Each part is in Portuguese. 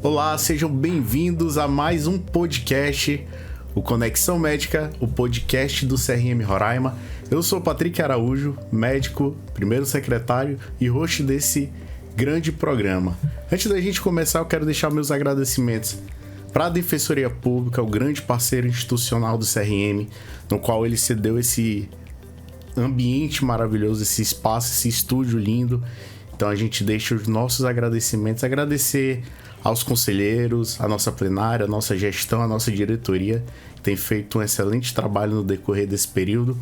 Olá, sejam bem-vindos a mais um podcast, o Conexão Médica, o podcast do CRM Roraima. Eu sou Patrick Araújo, médico, primeiro secretário e host desse grande programa. Antes da gente começar, eu quero deixar meus agradecimentos para a Defensoria Pública, o grande parceiro institucional do CRM, no qual ele cedeu esse ambiente maravilhoso, esse espaço, esse estúdio lindo. Então a gente deixa os nossos agradecimentos, agradecer aos conselheiros, a nossa plenária, a nossa gestão, a nossa diretoria, que tem feito um excelente trabalho no decorrer desse período.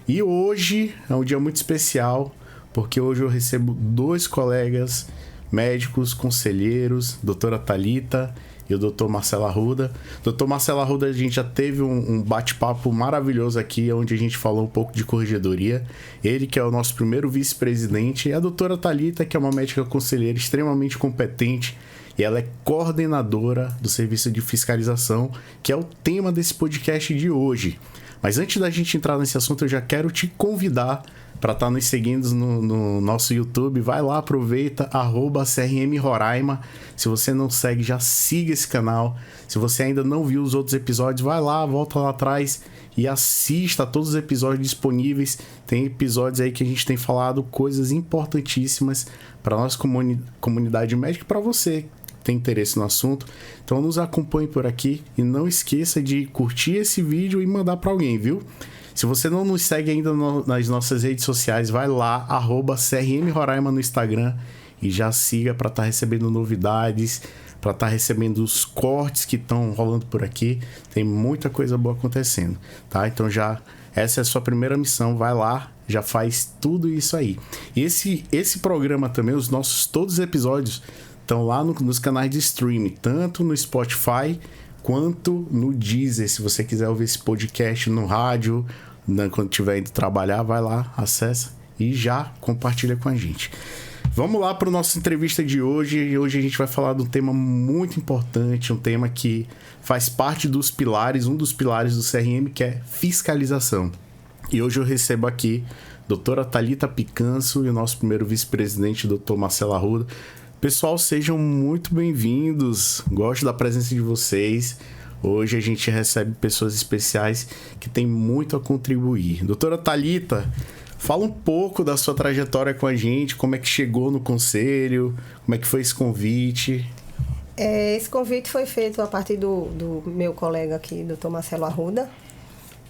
E hoje é um dia muito especial, porque hoje eu recebo dois colegas médicos, conselheiros, doutora Thalita e o doutor Marcelo Arruda. Doutor Marcelo Arruda, a gente já teve um bate-papo maravilhoso aqui, onde a gente falou um pouco de corregedoria. Ele que é o nosso primeiro vice-presidente, e a doutora Thalita, que é uma médica conselheira extremamente competente, e ela é coordenadora do serviço de fiscalização, que é o tema desse podcast de hoje. Mas antes da gente entrar nesse assunto, eu já quero te convidar para estar nos seguindo no nosso YouTube. Vai lá, aproveita, @CRM Roraima. Se você não segue, já siga esse canal. Se você ainda não viu os outros episódios, vai lá, volta lá atrás e assista a todos os episódios disponíveis. Tem episódios aí que a gente tem falado coisas importantíssimas para a nossa comunidade médica e para você que tem interesse no assunto. Então nos acompanhe por aqui e não esqueça de curtir esse vídeo e mandar para alguém, viu? Se você não nos segue ainda nas nossas redes sociais, vai lá, @CRM Roraima no Instagram e já siga para estar recebendo novidades, para estar recebendo os cortes que estão rolando por aqui. Tem muita coisa boa acontecendo, tá? Então essa é a sua primeira missão, vai lá, já faz tudo isso aí. E esse programa também, todos os episódios estão lá nos canais de streaming, tanto no Spotify quanto no Deezer. Se você quiser ouvir esse podcast no rádio, quando estiver indo trabalhar, vai lá, acessa e já compartilha com a gente. Vamos lá para a nossa entrevista de hoje. E hoje a gente vai falar de um tema muito importante, um tema que faz parte dos pilares, um dos pilares do CRM, que é fiscalização. E hoje eu recebo aqui a doutora Thalita Picanço e o nosso primeiro vice-presidente, doutor Marcelo Arruda. Pessoal, sejam muito bem-vindos. Gosto da presença de vocês. Hoje a gente recebe pessoas especiais que têm muito a contribuir. Doutora Thalita, fala um pouco da sua trajetória com a gente, como é que chegou no conselho, como é que foi esse convite? Esse convite foi feito a partir do meu colega aqui, doutor Marcelo Arruda,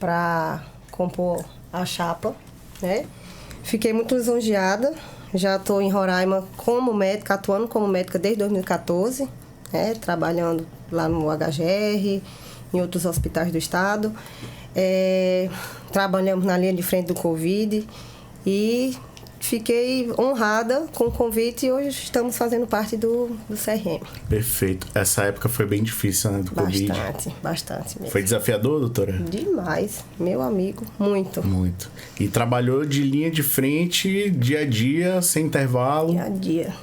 para compor a chapa, né? Fiquei muito lisonjeada, já estou em Roraima como médica, atuando como médica desde 2014, né? Trabalhando lá no HGR, em outros hospitais do estado. Trabalhamos na linha de frente do Covid e fiquei honrada com o convite e hoje estamos fazendo parte do CRM. Perfeito. Essa época foi bem difícil, né, do Covid? Bastante mesmo. Foi desafiador, doutora? Demais, meu amigo, muito. Muito. E trabalhou de linha de frente, dia a dia, sem intervalo? Dia a dia.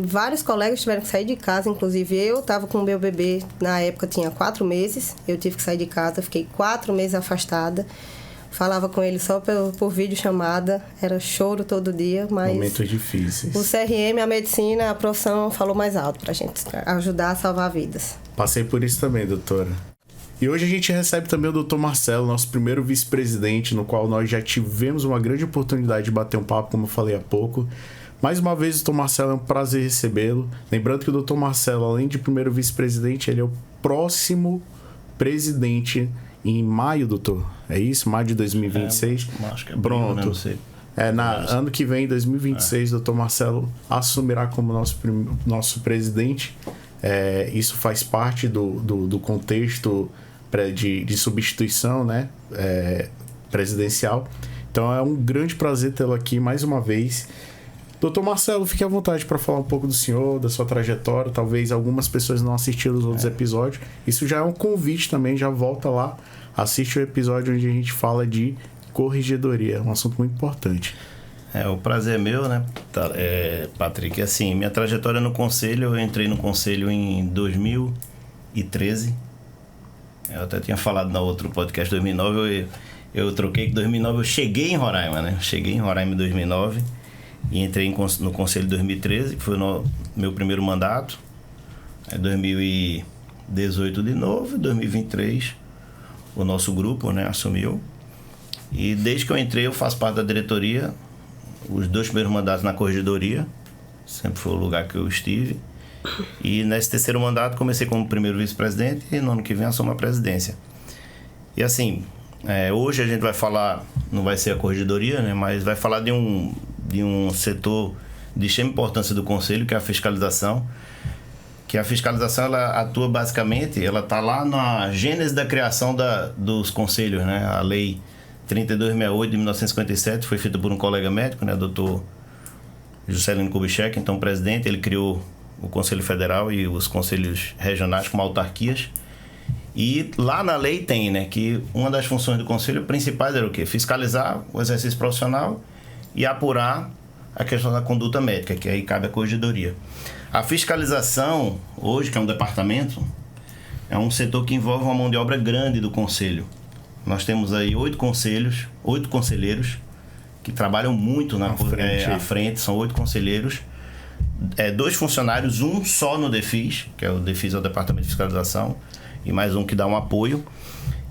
Vários colegas tiveram que sair de casa, inclusive eu estava com o meu bebê, na época tinha 4 meses, eu tive que sair de casa, fiquei 4 meses afastada, falava com ele só por videochamada, era choro todo dia, mas... Momentos difíceis. O CRM, a medicina, a profissão falou mais alto pra gente ajudar a salvar vidas. Passei por isso também, doutora. E hoje a gente recebe também o doutor Marcelo, nosso primeiro vice-presidente, no qual nós já tivemos uma grande oportunidade de bater um papo, como eu falei há pouco. Mais uma vez, o Dr. Marcelo, é um prazer recebê-lo. Lembrando que o Dr. Marcelo, além de primeiro vice-presidente, ele é o próximo presidente em maio, doutor. É isso? Maio de 2026? Acho que é pronto. Não sei. Ano que vem, 2026, o Dr. Marcelo assumirá como nosso presidente. Isso faz parte do contexto de substituição, né? Presidencial. Então é um grande prazer tê-lo aqui mais uma vez. Doutor Marcelo, fique à vontade para falar um pouco do senhor, da sua trajetória. Talvez algumas pessoas não assistiram os outros episódios. Isso já é um convite também, já volta lá. Assiste o episódio onde a gente fala de corregedoria, um assunto muito importante. O prazer é meu, né, Patrick? Assim, minha trajetória no conselho, eu entrei no conselho em 2013. Eu até tinha falado no outro podcast, 2009, eu troquei que 2009 eu cheguei em Roraima, né? Cheguei em Roraima em 2009. E entrei no Conselho em 2013, que foi o meu primeiro mandato. Aí 2018 de novo, 2023 o nosso grupo, né, assumiu. E desde que eu entrei, eu faço parte da diretoria, os 2 primeiros mandatos na corregedoria, sempre foi o lugar que eu estive. E nesse 3º mandato comecei como primeiro vice-presidente e no ano que vem assumo a presidência. E assim, hoje a gente vai falar, não vai ser a corregedoria, né, mas vai falar de um setor de extrema importância do Conselho, que é a fiscalização. Que a fiscalização, ela atua basicamente, ela está lá na gênese da criação dos conselhos, né? A Lei 3268 de 1957 foi feita por um colega médico, né, doutor Juscelino Kubitschek, então presidente. Ele criou o Conselho Federal e os conselhos regionais como autarquias. E lá na lei tem, né, que uma das funções do conselho principais era o quê? Fiscalizar o exercício profissional e apurar a questão da conduta médica, que aí cabe à corregedoria. A fiscalização, hoje, que é um departamento, é um setor que envolve uma mão de obra grande do conselho. Nós temos aí 8 conselheiros que trabalham muito à frente, são 8 conselheiros, 2 funcionários, um só no DEFIS, que é o DEFIS, é o Departamento de Fiscalização, e mais um que dá um apoio.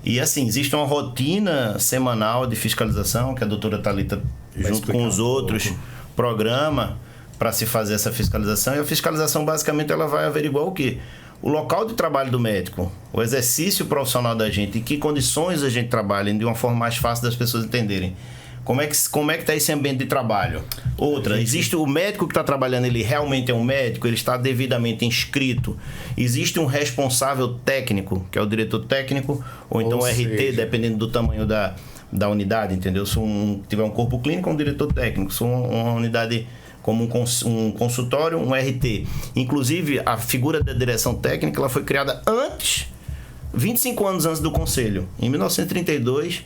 E assim, existe uma rotina semanal de fiscalização que a doutora Thalita, junto com os outros, programa para se fazer essa fiscalização. E a fiscalização, basicamente, ela vai averiguar o quê? O local de trabalho do médico, o exercício profissional da gente, em que condições a gente trabalha, de uma forma mais fácil das pessoas entenderem. Como é que está esse ambiente de trabalho? Outra, existe o médico que está trabalhando, ele realmente é um médico, ele está devidamente inscrito. Existe um responsável técnico, que é o diretor técnico, ou então o RT, dependendo do tamanho da unidade, entendeu? Se tiver um corpo clínico, um diretor técnico. Se uma unidade como um consultório, um RT. Inclusive, a figura da direção técnica, ela foi criada antes, 25 anos antes do Conselho. Em 1932...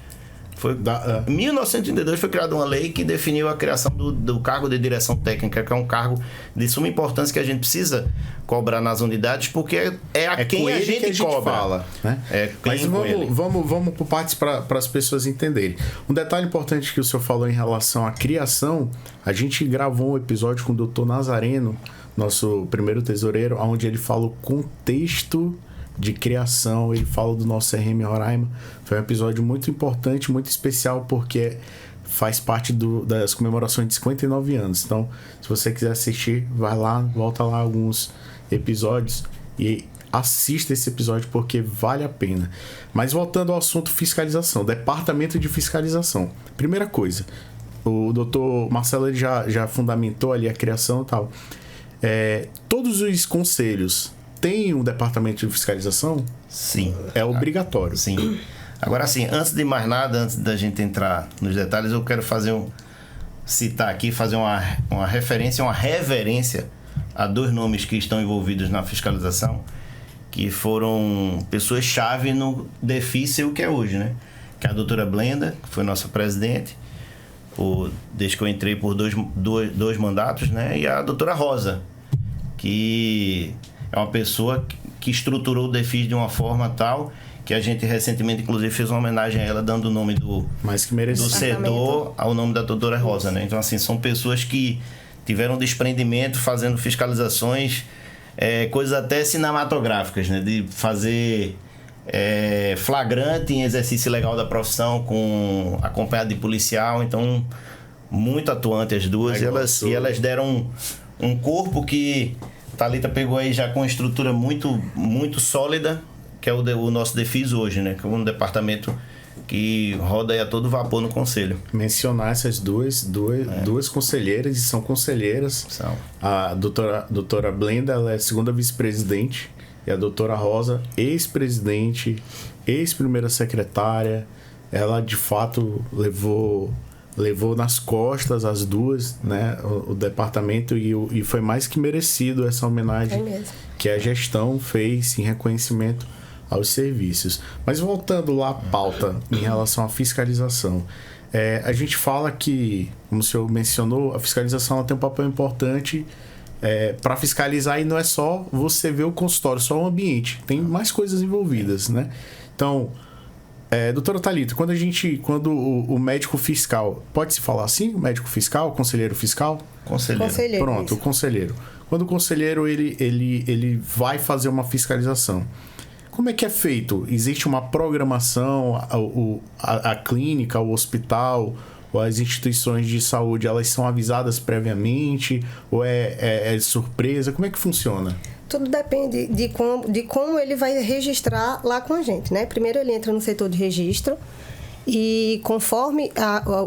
Em 1932 foi criada uma lei que definiu a criação do cargo de direção técnica, que é um cargo de suma importância que a gente precisa cobrar nas unidades, porque é quem a gente cobra. Fala, né? Mas vamos por partes para as pessoas entenderem. Um detalhe importante que o senhor falou em relação à criação, a gente gravou um episódio com o Dr. Nazareno, nosso primeiro tesoureiro, onde ele fala o contexto de criação, ele fala do nosso CRM Roraima. Foi um episódio muito importante, muito especial, porque faz parte das comemorações de 59 anos. Então, se você quiser assistir, vai lá, volta lá alguns episódios e assista esse episódio, porque vale a pena. Mas voltando ao assunto fiscalização, departamento de fiscalização. Primeira coisa, o doutor Marcelo ele já fundamentou ali a criação e tal. Todos os conselhos tem um departamento de fiscalização? Sim. É obrigatório. Sim. Agora, assim, antes de mais nada, antes da gente entrar nos detalhes, eu quero citar aqui, fazer uma referência, uma reverência a 2 nomes que estão envolvidos na fiscalização, que foram pessoas-chave no DEFIS, o que é hoje, né? Que é a doutora Blenda, que foi nossa presidente, desde que eu entrei por dois mandatos, né? E a doutora Rosa, que é uma pessoa que estruturou o DEFIS de uma forma tal que a gente recentemente, inclusive, fez uma homenagem a ela, dando o nome do setor ao nome da doutora Rosa, né? Então, assim, são pessoas que tiveram desprendimento fazendo fiscalizações, coisas até cinematográficas, né? De fazer flagrante em exercício legal da profissão, acompanhado de policial. Então, muito atuante as duas. E elas deram um corpo que Thalita pegou aí já com uma estrutura muito, muito sólida, que é o nosso DEFIS hoje, né? Que é um departamento que roda aí a todo vapor no conselho. Mencionar essas duas conselheiras, e são conselheiras. São. A doutora Blenda, ela é segunda vice-presidente, e a doutora Rosa, ex-presidente, ex-primeira secretária. Ela, de fato, levou nas costas as duas, né, o departamento, e foi mais que merecido essa homenagem que a gestão fez em reconhecimento aos serviços. Mas voltando lá à pauta em relação à fiscalização, a gente fala que, como o senhor mencionou, a fiscalização ela tem um papel importante para fiscalizar, e não é só você ver o consultório, só o ambiente, tem mais coisas envolvidas, né? Então, Doutora Thalita, quando o médico fiscal, pode-se falar assim? O médico fiscal, conselheiro fiscal? Conselheiro. Pronto, o conselheiro. Quando o conselheiro ele vai fazer uma fiscalização, como é que é feito? Existe uma programação, a clínica, o hospital, ou as instituições de saúde, elas são avisadas previamente? Ou é surpresa? Como é que funciona? Tudo depende de como ele vai registrar lá com a gente, né? Primeiro ele entra no setor de registro e conforme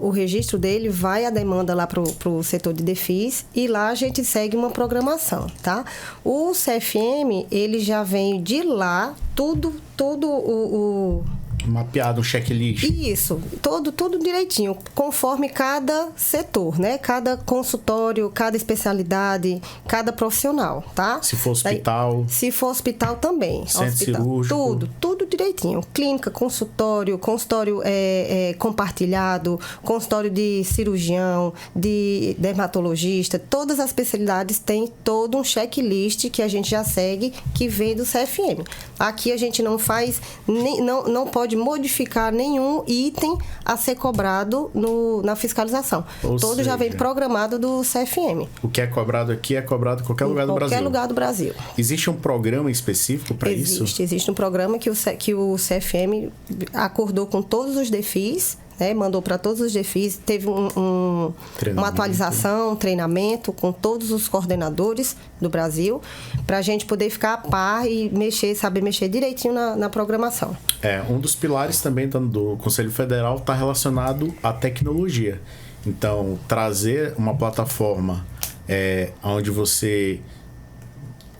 o registro dele, vai a demanda lá para o setor de DEFIS e lá a gente segue uma programação, tá? O CFM, ele já vem de lá, tudo mapeado, um checklist. Isso, tudo direitinho, conforme cada setor, né? Cada consultório, cada especialidade, cada profissional, tá? Se for hospital. Se for hospital também. Centro cirúrgico. Tudo direitinho. Clínica, consultório compartilhado, consultório de cirurgião, de dermatologista, todas as especialidades têm todo um checklist que a gente já segue, que vem do CFM. Aqui a gente não faz, não pode modificar nenhum item a ser cobrado na fiscalização. Todo já vem programado do CFM. O que é cobrado aqui é cobrado em qualquer lugar do Brasil. Qualquer lugar do Brasil. Existe um programa específico para isso? Existe um programa que o CFM acordou com todos os DEFIS, né? Mandou para todos os DEFIS, teve uma atualização, um treinamento com todos os coordenadores do Brasil, para a gente poder ficar a par e saber mexer direitinho na programação. Um dos pilares também do Conselho Federal está relacionado à tecnologia. Então, trazer uma plataforma onde você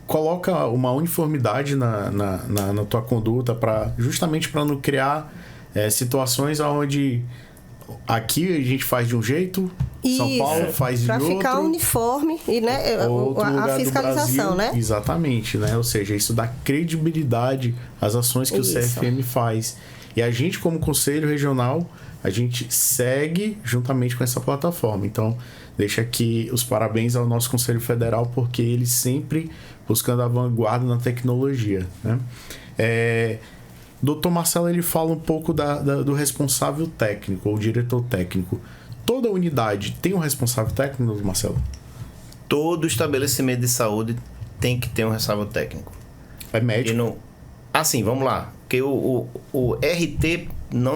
coloca uma uniformidade na tua conduta, justamente para não criar situações onde aqui a gente faz de um jeito, São Paulo faz de outro. Para ficar uniforme e, né, a fiscalização, né? Exatamente, né? Ou seja, isso dá credibilidade às ações que o CFM faz. E a gente, como Conselho Regional, a gente segue juntamente com essa plataforma. Então, deixa aqui os parabéns ao nosso Conselho Federal, porque ele sempre buscando a vanguarda na tecnologia, né? Dr. Marcelo, ele fala um pouco do responsável técnico, ou diretor técnico. Toda unidade tem um responsável técnico, Marcelo? Todo estabelecimento de saúde tem que ter um responsável técnico. É médico? Assim, vamos lá. Porque o RT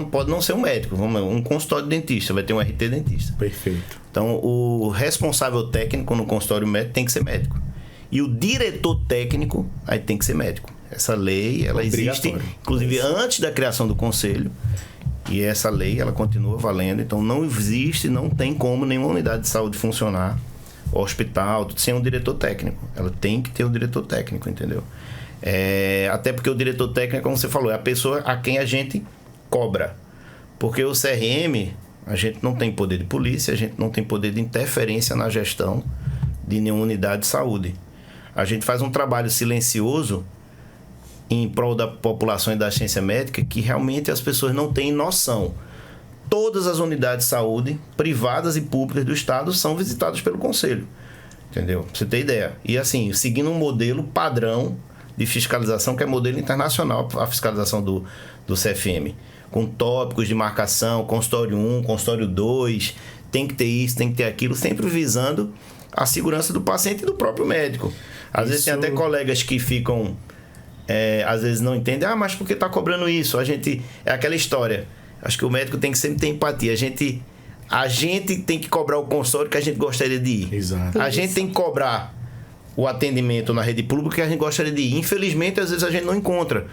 pode não ser um médico. Um consultório de dentista vai ter um RT dentista. Perfeito. Então, o responsável técnico no consultório médico tem que ser médico. E o diretor técnico aí tem que ser médico. Essa lei, ela existe, inclusive antes da criação do conselho, e essa lei, ela continua valendo. Então, não existe, não tem como nenhuma unidade de saúde funcionar, hospital, sem um diretor técnico. Ela tem que ter um diretor técnico, entendeu? Até porque o diretor técnico, como você falou, é a pessoa a quem a gente cobra. Porque o CRM, a gente não tem poder de polícia, a gente não tem poder de interferência na gestão de nenhuma unidade de saúde. A gente faz um trabalho silencioso em prol da população e da assistência médica que realmente as pessoas não têm noção. Todas as unidades de saúde, privadas e públicas do Estado, são visitadas pelo Conselho. Entendeu? Pra você ter ideia. E assim, seguindo um modelo padrão de fiscalização, que é modelo internacional, a fiscalização do CFM. Com tópicos de marcação, consultório 1, consultório 2, tem que ter isso, tem que ter aquilo, sempre visando a segurança do paciente e do próprio médico. Às vezes tem até colegas que ficam... às vezes não entendem, mas por que está cobrando isso? É aquela história. Acho que o médico tem que sempre ter empatia. A gente tem que cobrar o consultório que a gente gostaria de ir. Exato. A gente tem que cobrar o atendimento na rede pública que a gente gostaria de ir. Infelizmente, às vezes a gente não encontra.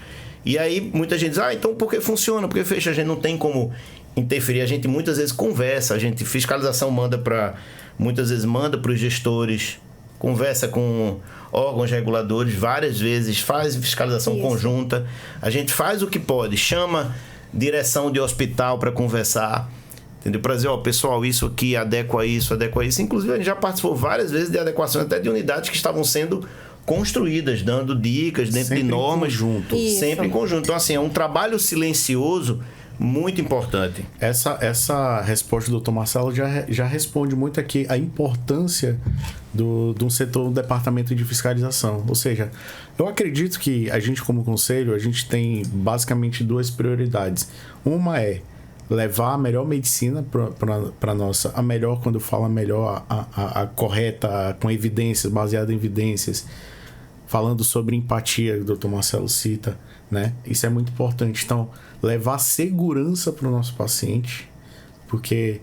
E aí muita gente diz, então por que funciona? Por que fecha? A gente não tem como interferir. A gente muitas vezes conversa. Fiscalização muitas vezes manda para os gestores, conversa com órgãos reguladores várias vezes, faz fiscalização conjunta. A gente faz o que pode, chama direção de hospital para conversar, entendeu? Para dizer, pessoal, isso aqui adequa isso. Inclusive, a gente já participou várias vezes de adequações até de unidades que estavam sendo construídas, dando dicas dentro de normas. Sempre em conjunto. Sempre em conjunto. Então, assim, é um trabalho silencioso, Muito importante. Essa resposta do Dr. Marcelo já responde muito aqui a importância de um setor, do departamento de fiscalização. Ou seja, eu acredito que a gente, como conselho, a gente tem basicamente 2 prioridades. Uma é levar a melhor medicina para nossa, a melhor, quando eu falo a melhor, a correta, com evidências, baseada em evidências, falando sobre empatia, que o Dr. Marcelo cita, né? Isso é muito importante. Então, levar segurança para o nosso paciente, porque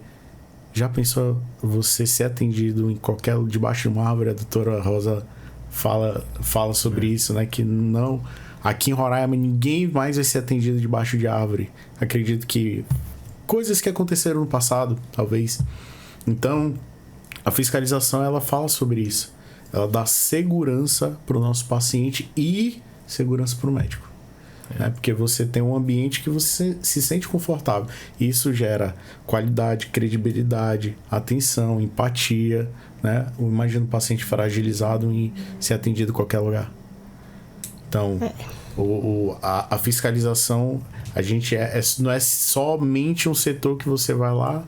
já pensou você ser atendido em qualquer, debaixo de uma árvore? A doutora Rosa fala sobre isso, né? Que não, aqui em Roraima ninguém mais vai ser atendido debaixo de árvore. Acredito que coisas que aconteceram no passado, talvez. Então, a fiscalização, ela fala sobre isso. Ela dá segurança para o nosso paciente e segurança para o médico. Né? Porque você tem um ambiente que você se sente confortável. Isso gera qualidade, credibilidade, atenção, empatia. Né? Imagina um paciente fragilizado em ser atendido em qualquer lugar. Então, a fiscalização, a gente não é somente um setor que você vai lá,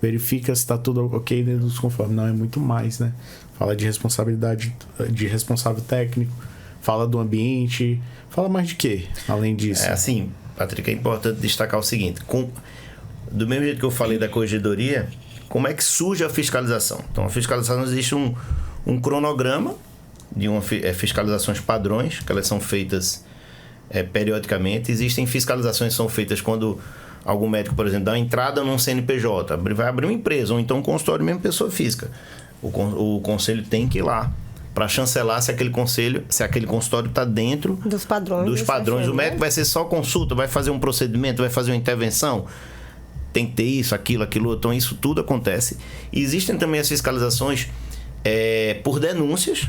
verifica se está tudo ok dentro dos conformes. Não, é muito mais, né? Fala de responsabilidade, de responsável técnico, fala do ambiente, fala mais de quê, além disso? É assim, Patrick, é importante destacar o seguinte, do mesmo jeito que eu falei da corregedoria, como é que surge a fiscalização? Então, a fiscalização, existe um cronograma de fiscalizações padrões, que elas são feitas periodicamente. Existem fiscalizações que são feitas quando algum médico, por exemplo, dá uma entrada num CNPJ, vai abrir uma empresa, ou então um consultório mesmo, pessoa física. O conselho tem que ir lá para chancelar se aquele consultório está dentro dos padrões. O médico vai ser só consulta, vai fazer um procedimento, vai fazer uma intervenção. Tem que ter isso, aquilo. Então, isso tudo acontece. E existem também as fiscalizações por denúncias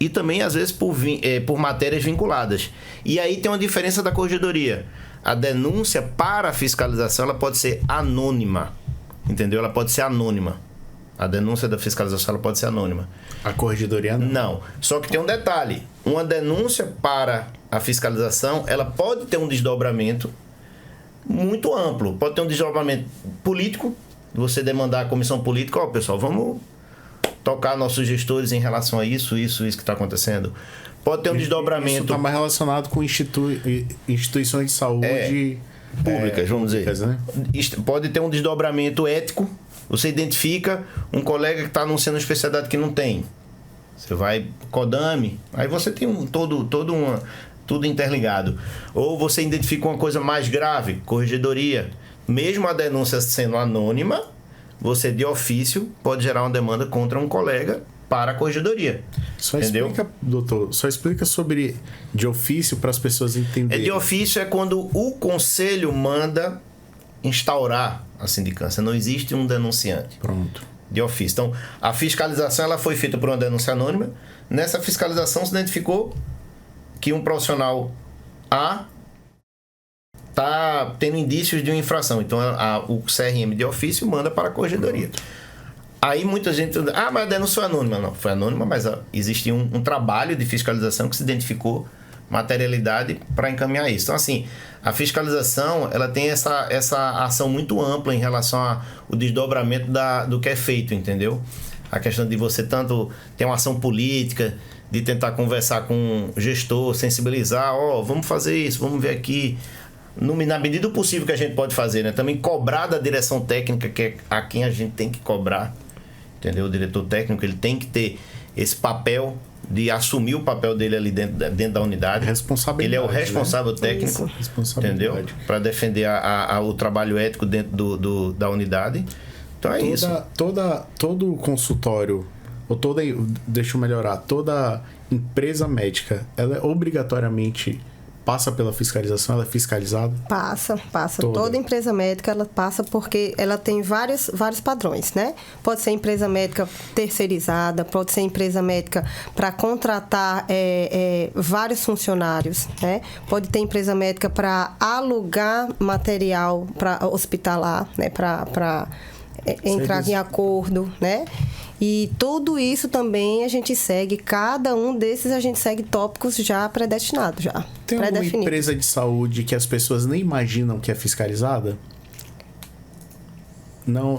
e também, às vezes, por matérias vinculadas. E aí tem uma diferença da corregedoria. A denúncia para a fiscalização, ela pode ser anônima. Entendeu? Ela pode ser anônima. A denúncia da fiscalização, ela pode ser anônima. A corregedoria não? Não. Só que tem um detalhe. Uma denúncia para a fiscalização, ela pode ter um desdobramento muito amplo. Pode ter um desdobramento político, você demandar a comissão política, pessoal, vamos tocar nossos gestores em relação a isso que está acontecendo. Pode ter um desdobramento... Isso está mais relacionado com instituições de saúde públicas, vamos dizer. Né? Pode ter um desdobramento ético. Você identifica um colega que está anunciando uma especialidade que não tem. Você vai Codame, aí você tem tudo interligado. Ou você identifica uma coisa mais grave, corregedoria. Mesmo a denúncia sendo anônima, você de ofício pode gerar uma demanda contra um colega para a corregedoria. Só explica sobre de ofício para as pessoas entenderem. De ofício é quando o conselho manda instaurar a sindicância. Não existe um denunciante. Pronto. De ofício. Então, a fiscalização ela foi feita por uma denúncia anônima. Nessa fiscalização se identificou que um profissional A está tendo indícios de uma infração. Então, o CRM de ofício manda para a corregedoria. Aí muita gente... mas a denúncia foi anônima. Não, foi anônima, mas existia um trabalho de fiscalização que se identificou materialidade para encaminhar isso. Então, assim, a fiscalização, ela tem essa ação muito ampla em relação ao desdobramento do que é feito, entendeu? A questão de você tanto ter uma ação política, de tentar conversar com o gestor, sensibilizar, vamos fazer isso, vamos ver aqui, na medida do possível que a gente pode fazer, né? Também cobrar da direção técnica, que é a quem a gente tem que cobrar, entendeu? O diretor técnico, ele tem que ter esse papel de assumir o papel dele ali dentro da unidade. Responsabilidade. Ele é o responsável técnico, entendeu? Para defender o trabalho ético dentro da unidade. Então é isso. Todo consultório, deixa eu melhorar, toda empresa médica, ela é obrigatoriamente passa pela fiscalização, ela é fiscalizada? Passa. Toda empresa médica, ela passa porque ela tem vários padrões, né? Pode ser empresa médica terceirizada, pode ser empresa médica para contratar vários funcionários, né? Pode ter empresa médica para alugar material para hospitalar, né? Para entrar em acordo, né? E tudo isso também a gente segue, cada um desses a gente segue tópicos já predestinados, já. Tem alguma empresa de saúde que as pessoas nem imaginam que é fiscalizada? Não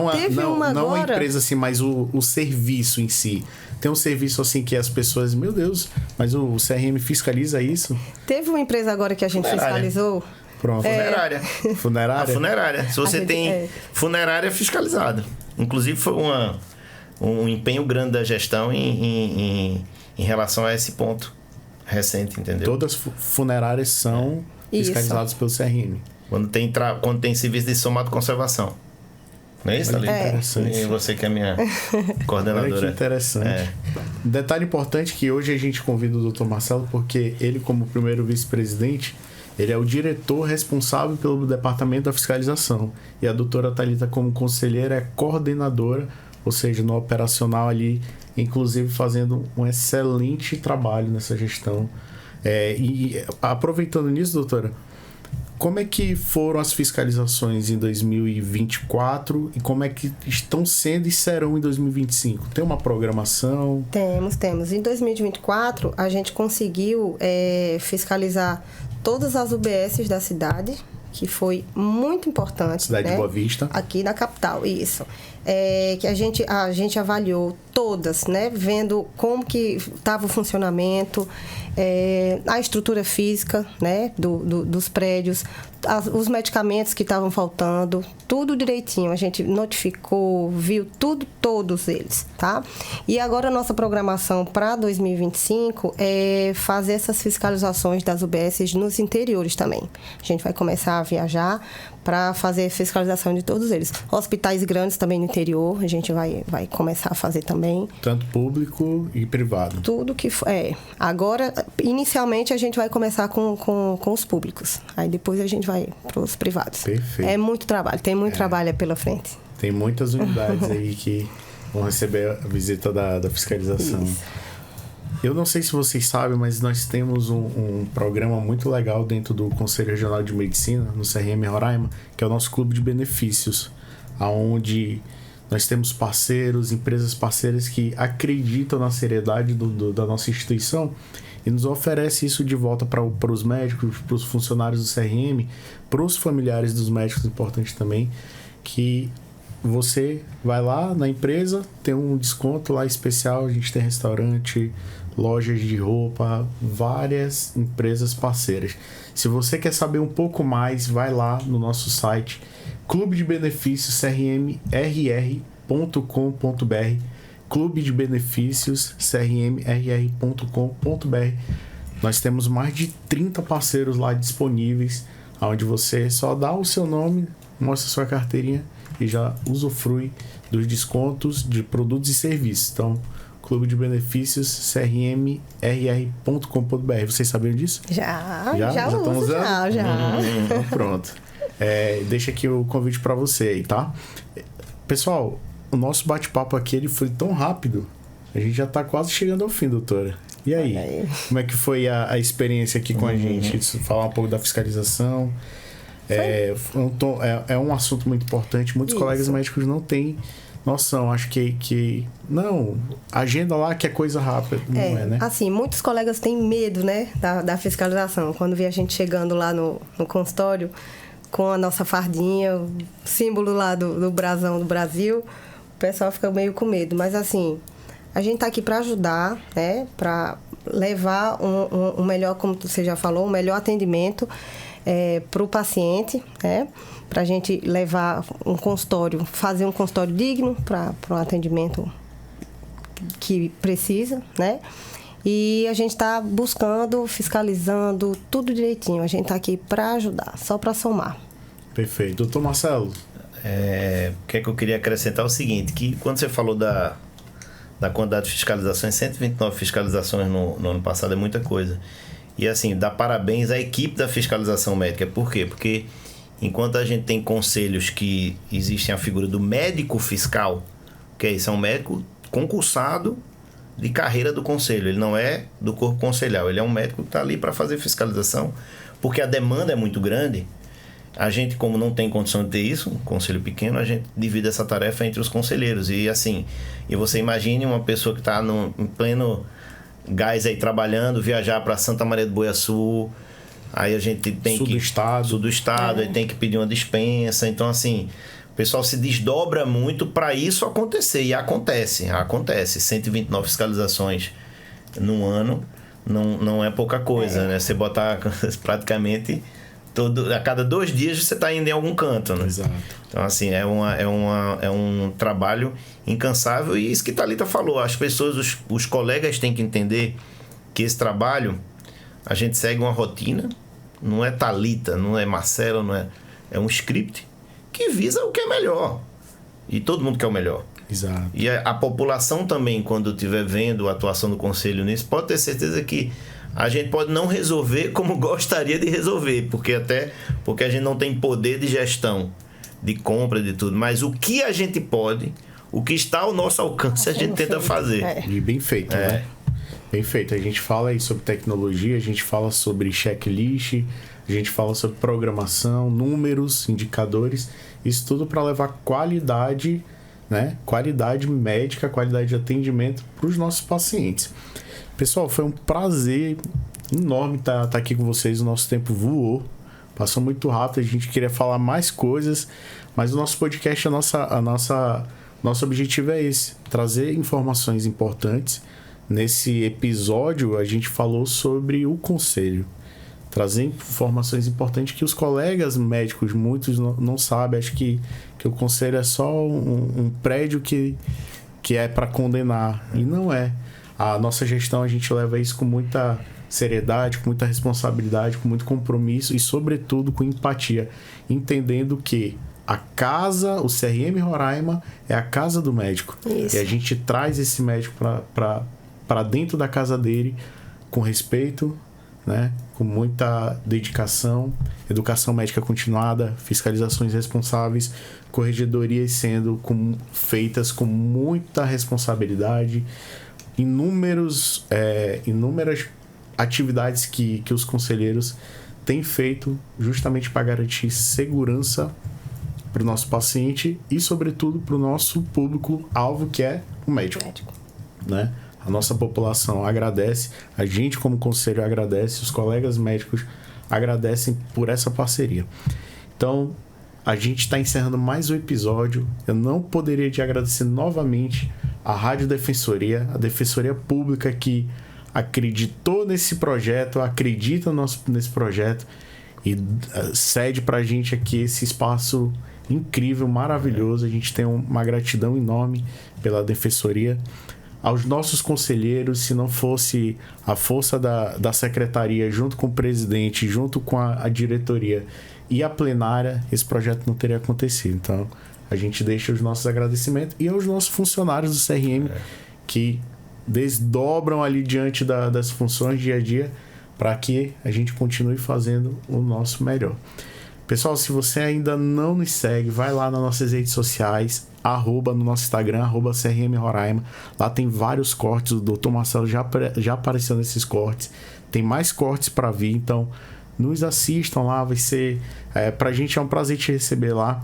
a empresa assim, mas o serviço em si. Tem um serviço assim que as pessoas, meu Deus, mas o CRM fiscaliza isso? Teve uma empresa agora que a gente fiscalizou. Pronto. Funerária. Funerária? A funerária. Se você tem funerária fiscalizada. Inclusive foi um empenho grande da gestão em relação a esse ponto recente, entendeu? Todas as funerárias são fiscalizadas pelo CRM. Quando tem serviço de somado conservação. Não é isso, Thalita? Interessante. E você que é minha coordenadora. Olha que interessante. Detalhe importante que hoje a gente convida o Dr. Marcelo porque ele, como primeiro vice-presidente, ele é o diretor responsável pelo departamento da fiscalização. E a doutora Thalita, como conselheira, é coordenadora, ou seja, no operacional ali, inclusive fazendo um excelente trabalho nessa gestão. E aproveitando nisso, doutora, como é que foram as fiscalizações em 2024 e como é que estão sendo e serão em 2025? Tem uma programação? Temos. Em 2024, a gente conseguiu fiscalizar todas as UBSs da cidade, que foi muito importante. Cidade de Boa Vista. Aqui na capital, isso. Que a gente avaliou todas, né? Vendo como que estava o funcionamento, a estrutura física, né? Dos prédios, os medicamentos que estavam faltando, tudo direitinho. A gente notificou, viu tudo, todos eles, tá? E agora a nossa programação para 2025 é fazer essas fiscalizações das UBSs nos interiores também. A gente vai começar a viajar para fazer fiscalização de todos eles. Hospitais grandes também no interior, a gente vai começar a fazer também. Tanto público e privado. Tudo que for. Agora, inicialmente, a gente vai começar com os públicos. Aí depois a gente vai para os privados. Perfeito. É muito trabalho, tem muito trabalho pela frente. Tem muitas unidades aí que vão receber a visita da fiscalização. Isso. Eu não sei se vocês sabem, mas nós temos um programa muito legal dentro do Conselho Regional de Medicina, no CRM Roraima, que é o nosso clube de benefícios, onde nós temos parceiros, empresas parceiras que acreditam na seriedade da nossa instituição e nos oferece isso de volta para os médicos, para os funcionários do CRM, para os familiares dos médicos, importante também, que você vai lá na empresa, tem um desconto lá especial, a gente tem restaurante, lojas de roupa, várias empresas parceiras. Se você quer saber um pouco mais, vai lá no nosso site Clube de Benefícios CRMRR.com.br, Clube de Benefícios CRMRR.com.br. Nós temos mais de 30 parceiros lá disponíveis, onde você só dá o seu nome, mostra sua carteirinha e já usufrui dos descontos de produtos e serviços. Então, Clube de Benefícios CRMRR.com.br. Vocês sabiam disso? Já estão uso, usando? já. Então, pronto. Deixa aqui o convite para você aí, tá? Pessoal, o nosso bate-papo aqui ele foi tão rápido. A gente já tá quase chegando ao fim, doutora. E aí? Como é que foi a experiência aqui com a gente? Falar um pouco da fiscalização. É um assunto muito importante. Muitos colegas médicos não têm noção. Acho que não, agenda lá que é coisa rápida. Não é, né? Assim, muitos colegas têm medo, né, da fiscalização. Quando vê a gente chegando lá no consultório com a nossa fardinha, o símbolo lá do brasão do Brasil, o pessoal fica meio com medo. Mas assim, a gente tá aqui para ajudar, né, para levar um melhor, como você já falou, um melhor atendimento para o paciente, né? Para a gente levar um consultório, fazer um consultório digno para o atendimento que precisa, né? E a gente está buscando, fiscalizando tudo direitinho. A gente está aqui para ajudar, só para somar. Perfeito. Doutor Marcelo? O que é que eu queria acrescentar é o seguinte, que quando você falou da quantidade de fiscalizações, 129 fiscalizações no ano passado é muita coisa. E assim, dá parabéns à equipe da fiscalização médica. Por quê? Porque enquanto a gente tem conselhos que existem a figura do médico fiscal, que é isso, é um médico concursado de carreira do conselho. Ele não é do corpo conselhal, ele é um médico que está ali para fazer fiscalização, porque a demanda é muito grande. A gente, como não tem condição de ter isso, um conselho pequeno, a gente divide essa tarefa entre os conselheiros. E assim, e você imagine uma pessoa que está em pleno gás aí trabalhando, viajar para Santa Maria do Boiaçu, aí a gente tem sul do estado, aí tem que pedir uma dispensa. Então, assim, o pessoal se desdobra muito para isso acontecer. E acontece. 129 fiscalizações num ano não é pouca coisa, né? Você botar praticamente... a cada 2 dias você está indo em algum canto, né? Exato. Então, assim, é um trabalho incansável. E isso que Thalita falou, as pessoas, os colegas têm que entender que esse trabalho, a gente segue uma rotina, não é Thalita, não é Marcelo, é um script que visa o que é melhor. E todo mundo quer o melhor. Exato. E a população também, quando estiver vendo a atuação do conselho nisso, pode ter certeza que a gente pode não resolver como gostaria de resolver, porque a gente não tem poder de gestão, de compra, de tudo. Mas o que a gente pode, o que está ao nosso alcance, a gente tenta fazer. E bem feito, né? Bem feito. A gente fala aí sobre tecnologia, a gente fala sobre checklist, a gente fala sobre programação, números, indicadores, isso tudo para levar qualidade, né? Qualidade médica, qualidade de atendimento para os nossos pacientes. Pessoal, foi um prazer enorme estar aqui com vocês. O nosso tempo voou, passou muito rápido. A gente queria falar mais coisas, mas o nosso podcast, nosso objetivo é esse: trazer informações importantes. Nesse episódio, a gente falou sobre o conselho, trazer informações importantes que os colegas médicos, muitos não sabem. Acho que o conselho é só um prédio que é para condenar, e não é. A nossa gestão, a gente leva isso com muita seriedade, com muita responsabilidade, com muito compromisso e, sobretudo, com empatia, entendendo que a casa, o CRM Roraima, é a casa do médico. Isso. E a gente traz esse médico para dentro da casa dele com respeito, né? Com muita dedicação, educação médica continuada, fiscalizações responsáveis, corregedorias sendo feitas com muita responsabilidade, inúmeras atividades que os conselheiros têm feito justamente para garantir segurança para o nosso paciente e, sobretudo, para o nosso público-alvo, que é o médico. Né? A nossa população agradece, a gente como conselho agradece, os colegas médicos agradecem por essa parceria. Então, a gente está encerrando mais um episódio. Eu não poderia te agradecer novamente a Rádio Defensoria, a Defensoria Pública que acreditou nesse projeto, acredita nesse projeto e cede para a gente aqui esse espaço incrível, maravilhoso. A gente tem uma gratidão enorme pela Defensoria. Aos nossos conselheiros, se não fosse a força da secretaria, junto com o presidente, junto com a diretoria e a plenária, esse projeto não teria acontecido. Então, a gente deixa os nossos agradecimentos e aos nossos funcionários do CRM que desdobram ali diante das funções dia a dia para que a gente continue fazendo o nosso melhor. Pessoal, se você ainda não nos segue, vai lá nas nossas redes sociais, no nosso Instagram, @CRM Roraima. Lá tem vários cortes, o Dr. Marcelo já apareceu nesses cortes. Tem mais cortes para vir, então nos assistam lá, vai ser... pra gente é um prazer te receber lá.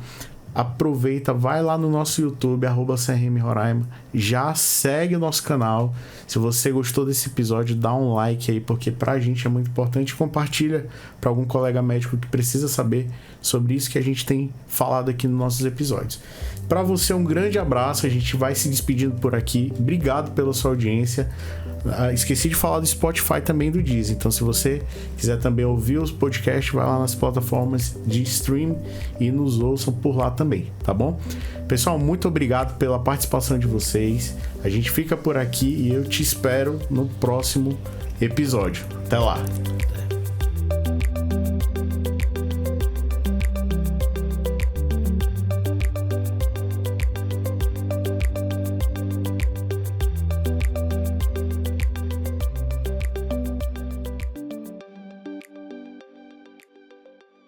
Aproveita, vai lá no nosso YouTube, @CRM Roraima, já segue o nosso canal. Se você gostou desse episódio, dá um like aí, porque pra gente é muito importante. Compartilha para algum colega médico que precisa saber sobre isso que a gente tem falado aqui nos nossos episódios. Para você, um grande abraço, a gente vai se despedindo por aqui. Obrigado pela sua audiência. Esqueci de falar do Spotify também, do Deezer. Então, se você quiser também ouvir os podcasts, vai lá nas plataformas de stream e nos ouçam por lá também, tá bom? Pessoal, muito obrigado pela participação de vocês. A gente fica por aqui e eu te espero no próximo episódio. Até lá!